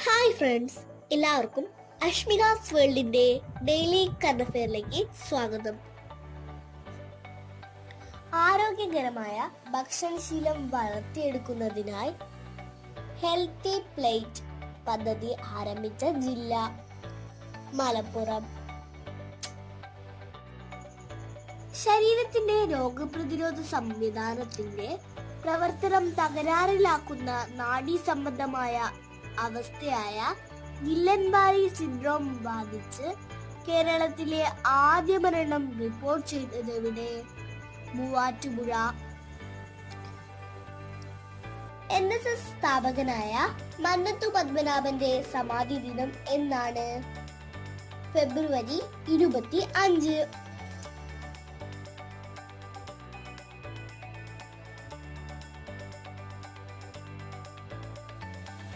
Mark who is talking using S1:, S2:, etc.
S1: Hi friends, എല്ലാവർക്കും അഷ്മികാസ് വേൾഡിന്റെ daily current അഫെയറിലേക്ക് സ്വാഗതം. ആരോഗ്യകരമായ ഭക്ഷണശീലം വളർത്തിയെടുക്കുന്നതിനായി ഹെൽത്തി പ്ലേറ്റ് പദ്ധതി ആരംഭിച്ച ജില്ല മലപ്പുറം. ശരീരത്തിന്റെ രോഗപ്രതിരോധ സംവിധാനത്തിന്റെ പ്രവർത്തനം തകരാറിലാക്കുന്ന നാഡീസംബന്ധമായ അവസ്ഥയായ ഗില്ലൻ-ബാരി സിൻഡ്രോം ബാധിച്ച് കേരളത്തിലെ ആദ്യ മരണം റിപ്പോർട്ട് ചെയ്തതെവിടെ? മൂവാറ്റുപുഴ. NSS സ്ഥാപകനായ മന്നത്തു പത്മനാഭന്റെ സമാധി ദിനം എന്നാണ്? ഫെബ്രുവരി 25.